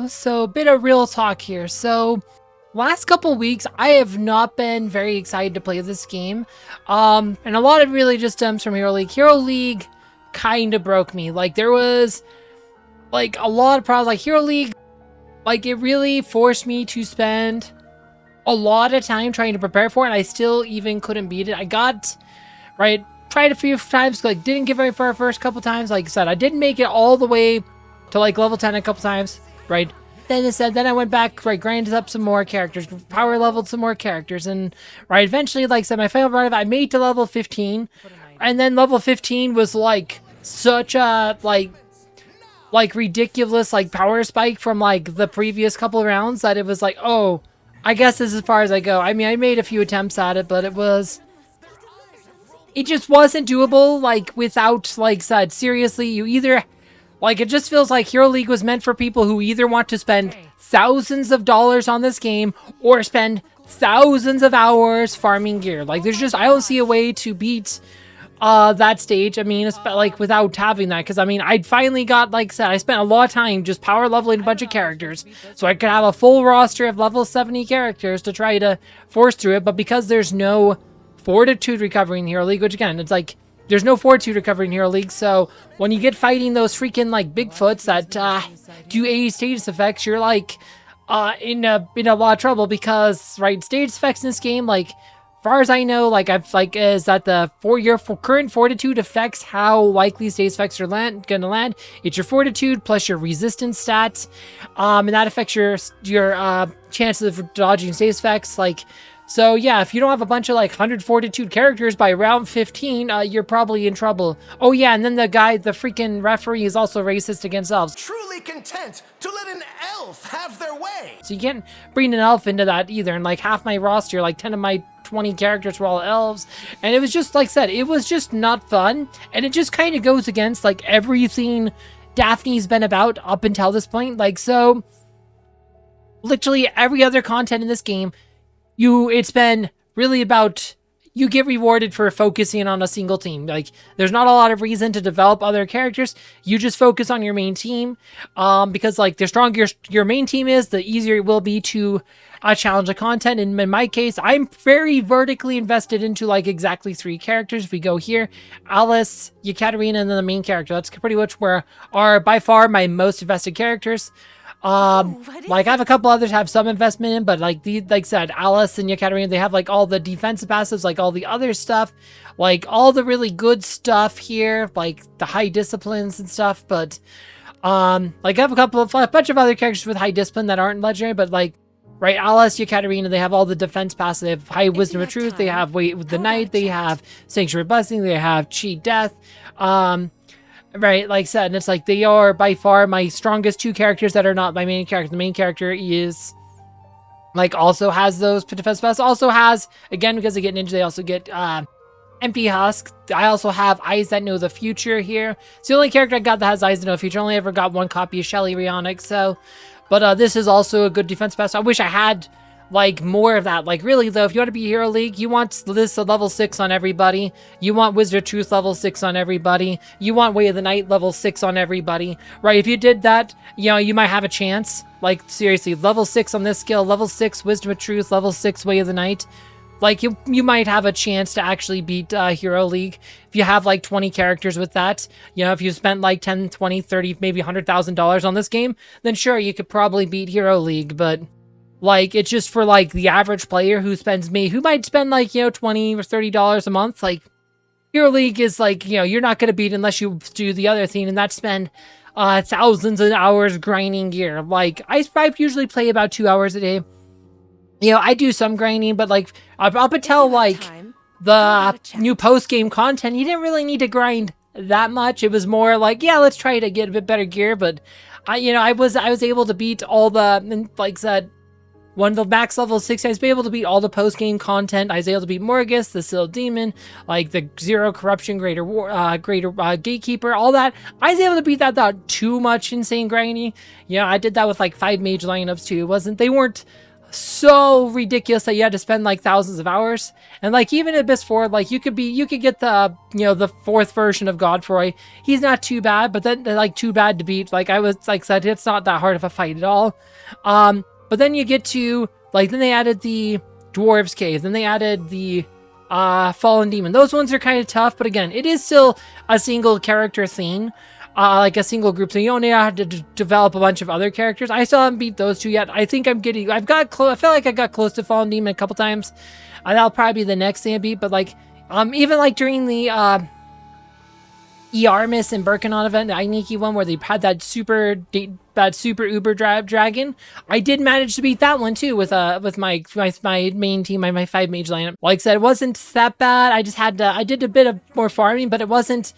Hello, so a bit of real talk here. So, last couple weeks, I have not been very excited to play this game. And a lot of it really just stems from Hero League. Hero League kind of broke me. Like, there was, like, a lot of problems. Like, Hero League, like, it really forced me to spend a lot of time trying to prepare for it. And I still even couldn't beat it. I got, right, tried a few times, like, didn't get very far first couple times. Like I said, I didn't make it all the way to like level 10 a couple times, right? Then I went back, right, grinded up some more characters, power leveled some more characters, and right, eventually, like I said, my final run of it, I made to level 15, and then level 15 was like such a like ridiculous like power spike from like the previous couple rounds that it was like, oh, I guess this is as far as I go. I mean, I made a few attempts at it, but it just wasn't doable, like, without, like said, seriously, you either, like, it just feels like Hero League was meant for people who either want to spend thousands of dollars on this game or spend thousands of hours farming gear. Like, there's just, I don't see a way to beat that stage. I mean, it's like without having that, because I mean, I finally got, like I said, I spent a lot of time just power leveling a bunch of characters so I could have a full roster of level 70 characters to try to force through it. But because there's no fortitude recovery in Hero League, which again, it's like, there's no fortitude recovery in Hero League, so when you get fighting those freaking, like, Bigfoots that do 80 status effects, you're, like, in a lot of trouble because, right, status effects in this game, like, far as I know, like, is that your current fortitude affects how likely status effects are gonna land. It's your fortitude plus your resistance stats, and that affects your chances of dodging status effects, like. So yeah, if you don't have a bunch of like 100 fortitude characters by round 15, you're probably in trouble. Oh yeah, and then the freaking referee is also racist against elves. Truly content to let an elf have their way. So you can't bring an elf into that either. And like half my roster, like 10 of my 20 characters were all elves. And it was just, like I said, it was just not fun. And it just kind of goes against like everything Daphne's been about up until this point. Like, so literally every other content in this game, it's been really about, you get rewarded for focusing on a single team. Like, there's not a lot of reason to develop other characters. You just focus on your main team, because like the stronger your main team is, the easier it will be to challenge the content. And in my case, I'm very vertically invested into like exactly 3 characters. If we go here, Alice, Kathrine, and then the main character. That's pretty much where are by far my most invested characters. Like I have a couple others have some investment in, but like I said, Alice and Kathrine, they have like all the defensive passives, like all the other stuff, like all the really good stuff here, like the high disciplines and stuff. But like I have a bunch of other characters with high discipline that aren't legendary, but like, right, Alice, Kathrine, they have all the defense passive. They have high wisdom of truth. They have weight with the night. They have sanctuary blessing. They have cheat death. Right, like I said, and it's like they are by far my strongest 2 characters that are not my main character. The main character is like also has those defense pass. Also has, again, because they get ninja, they also get MP Husk. I also have Eyes That Know the Future here. It's the only character I got that has Eyes That Know the Future. I only ever got 1 copy of Shelly Rionic, so. But this is also a good defense pass. I wish I had like more of that. Like really though, if you want to be Hero League, you want this level 6 on everybody. You want Wizard of Truth level 6 on everybody. You want Way of the Night level 6 on everybody. Right, if you did that, you know, you might have a chance. Like seriously, level 6 on this skill, level 6 Wisdom of Truth, level 6 Way of the Night. Like you might have a chance to actually beat Hero League if you have like 20 characters with that. You know, if you spent like 10, 20, 30, maybe $100,000 on this game, then sure, you could probably beat Hero League, but like, it's just for, like, the average player who might spend, like, you know, $20 or $30 a month. Like, Hero League is, like, you know, you're not going to beat unless you do the other thing, and that's spend thousands of hours grinding gear. Like, I usually play about 2 hours a day. You know, I do some grinding, but, like, up until, like, the new post-game content, you didn't really need to grind that much. It was more like, yeah, let's try to get a bit better gear, but, I was able to beat all the, like I said, one of the max level 6, I was able to beat all the post-game content. I was able to beat Morgus, the Sealed Demon, like the Zero Corruption, Greater Gatekeeper, all that. I was able to beat that without too much insane grinding. You know, I did that with like 5 mage lineups too. They weren't so ridiculous that you had to spend like thousands of hours. And like even Abyss 4, like you could get the, you know, the 4th version of Godfrey. He's not too bad, but then like too bad to beat. Like I was like said, it's not that hard of a fight at all. But then you get to like, then they added the Dwarves Cave, then they added the Fallen Demon. Those ones are kind of tough, but again, it is still a single character thing. Like a single group, so you only have to develop a bunch of other characters. I still haven't beat those two yet. I think I've got close. I feel like I got close to Fallen Demon a couple times. That'll probably be the next thing I beat. But like, even like during the Yarmis and Birkenau event, the Ainiki one where they had that super uber dragon, I did manage to beat that one too with my main team, my 5 mage lineup. Like I said, it wasn't that bad. I just had to, I did a bit of more farming, but it wasn't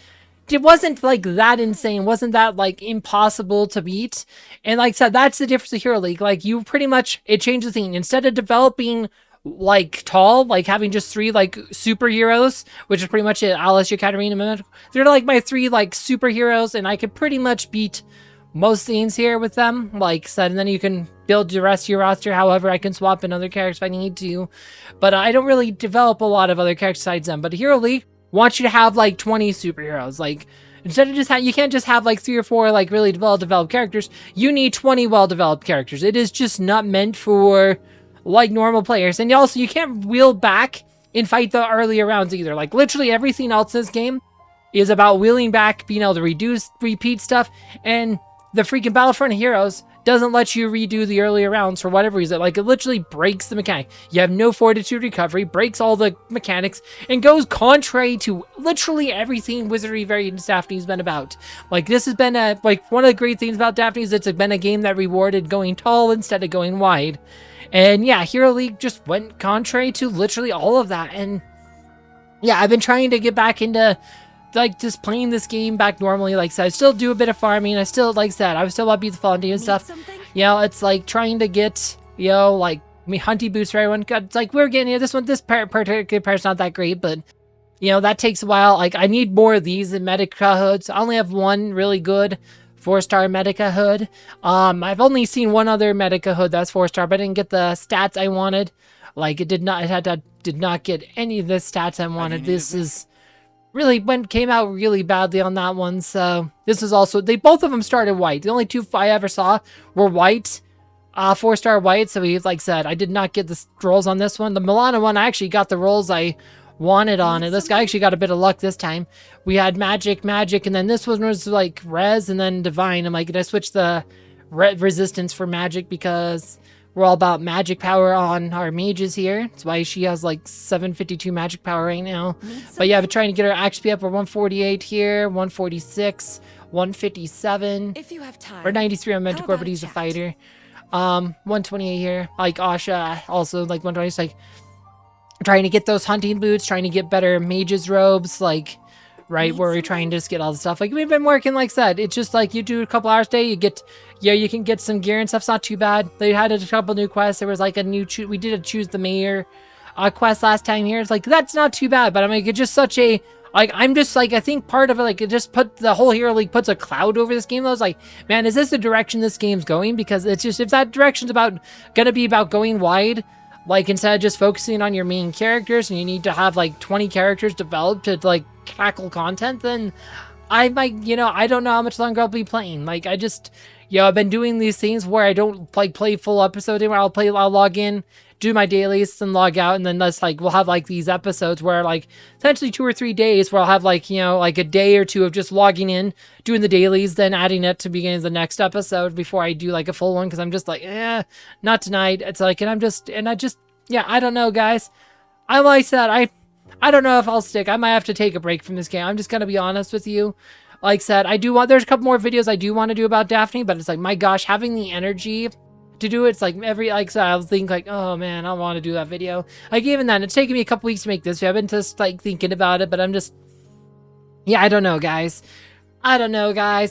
like that insane. It wasn't that like impossible to beat. And like I said, that's the difference of Hero League. Like you pretty much, it changed the thing. Instead of developing like tall, like having just 3 like superheroes, which is pretty much it, Alicia, Kathrine, and they're like my 3 like superheroes, and I could pretty much beat most things here with them. Like I said, and then you can build the rest of your roster. However, I can swap in other characters if I need to, but I don't really develop a lot of other characters besides them. But Hero League wants you to have like 20 superheroes. Like instead of just you can't just have like 3 or 4 like really well-developed characters. You need 20 well-developed characters. It is just not meant for like normal players. And also you can't wheel back and fight the earlier rounds either. Like literally everything else in this game is about wheeling back, being able to repeat stuff, and the freaking Battlefront of Heroes doesn't let you redo the earlier rounds for whatever reason. Like, it literally breaks the mechanic. You have no fortitude recovery, breaks all the mechanics, and goes contrary to literally everything Wizardry Variants Daphne has been about. Like, this has been one of the great things about Daphne is it's been a game that rewarded going tall instead of going wide. And yeah, Hero League just went contrary to literally all of that. And yeah, I've been trying to get back into like just playing this game back normally. Like I said, I still do a bit of farming. I still, like I said, I still want to beat the Fallen Demon stuff. You know, it's like trying to get, you know, like hunting boots for everyone. It's like we're getting this particular part's not that great, but you know, that takes a while. Like I need more of these in Medica hoods. I only have one really good 4-star Medica hood. I've only seen one other Medica hood that's 4-star, but I didn't get the stats I wanted. Like it did not get any of the stats I wanted. This is really came out really badly on that one. So this is also, both of them started white. The only 2 I ever saw were white, 4-star white. So he, like said, I did not get the rolls on this one. The Milana one, I actually got the rolls I wanted on it. This guy actually got a bit of luck this time. We had magic, and then this one was like res and then divine. I'm like, did I switch the resistance for magic because we're all about magic power on our mages here. That's why she has like 752 magic power right now. But yeah, I've been trying to get her XP up. We're 148 here, 146, 157. If you have time. We're 93 on Manticore, but he's a fighter. 128 here. Like Asha also like 120. It's like trying to get those hunting boots, trying to get better mages robes, like right where we're trying to just get all the stuff. Like we've been working, like I said, it's just like you do a couple hours a day, you get, yeah, you can get some gear and stuff's not too bad. They had a couple new quests. There was like a new we did a choose the mayor quest last time here. It's like that's not too bad, but I mean it's just such a like I'm just like I think part of it like it just put the whole Hero League puts a cloud over this game. I was like, man, is this the direction this game's going? Because it's just if that direction's gonna be about going wide, like instead of just focusing on your main characters and you need to have like 20 characters developed to like tackle content, then I might, you know, I don't know how much longer I'll be playing. Like I just, you know, I've been doing these things where I don't like play full episodes anymore. I'll log in, do my dailies and log out, and then that's like we'll have like these episodes where like essentially 2 or 3 days where I'll have like, you know, like a day or two of just logging in, doing the dailies, then adding it to beginning of the next episode before I do like a full one, because I'm just like, not tonight. It's like, and I just yeah, I don't know, guys. Like I said, I don't know if I'll stick. I might have to take a break from this game. I'm just gonna be honest with you. Like I said, there's a couple more videos I do want to do about Daphne, but it's like, my gosh, having the energy to do it, it's like like I said, I was thinking like, oh man, I want to do that video. Like even then, it's taken me a couple weeks to make this video. I've been just like thinking about it, but I'm just, yeah, I don't know, guys.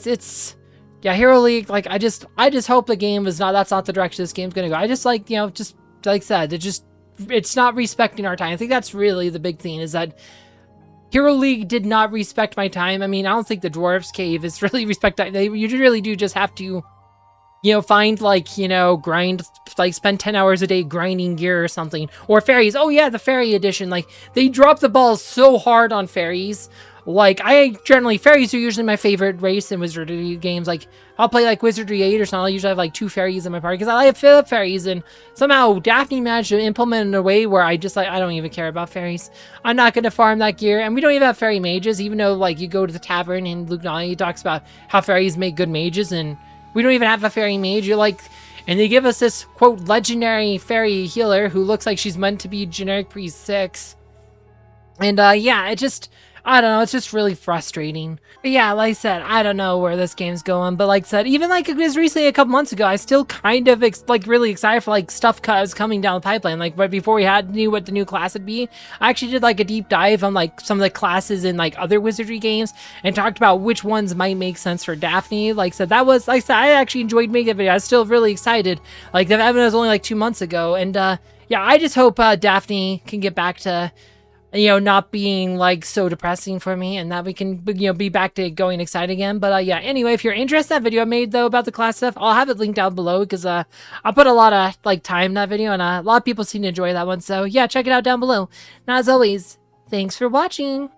It's, yeah, Hero League, like I just hope the game is that's not the direction this game's gonna go. I just like, you know, just like I said, it's not respecting our time. I think that's really the big thing, is that Hero League did not respect my time. I mean, I don't think the Dwarves Cave is really you really do just have to, find like, grind, like spend 10 hours a day grinding gear or something. Or fairies. Oh yeah, the fairy edition. Like, they drop the ball so hard on fairies. Like, fairies are usually my favorite race in Wizardry games. Like, I'll play like Wizardry 8 or something. I'll usually have like 2 fairies in my party because I like fill up fairies. And somehow Daphne managed to implement in a way where I just like, I don't even care about fairies. I'm not going to farm that gear. And we don't even have fairy mages, even though like you go to the tavern and Luke Nolly talks about how fairies make good mages. And we don't even have a fairy mage. And they give us this, quote, legendary fairy healer who looks like she's meant to be generic priest 6. And yeah, I don't know, it's just really frustrating. But yeah, like I said, I don't know where this game's going, but like I said, even like it was recently a couple months ago, I still kind of really excited for like stuff coming down the pipeline. Like right before we knew what the new class would be, I actually did like a deep dive on like some of the classes in like other Wizardry games and talked about which ones might make sense for Daphne. Like I said, I actually enjoyed making that video. I was still really excited. Like that was only like 2 months ago, and yeah, I just hope Daphne can get back to not being like so depressing for me, and that we can, be back to going excited again. But yeah, anyway, if you're interested in that video I made though about the class stuff, I'll have it linked down below because I put a lot of like time in that video, and a lot of people seem to enjoy that one. So yeah, check it out down below. Now, as always, thanks for watching.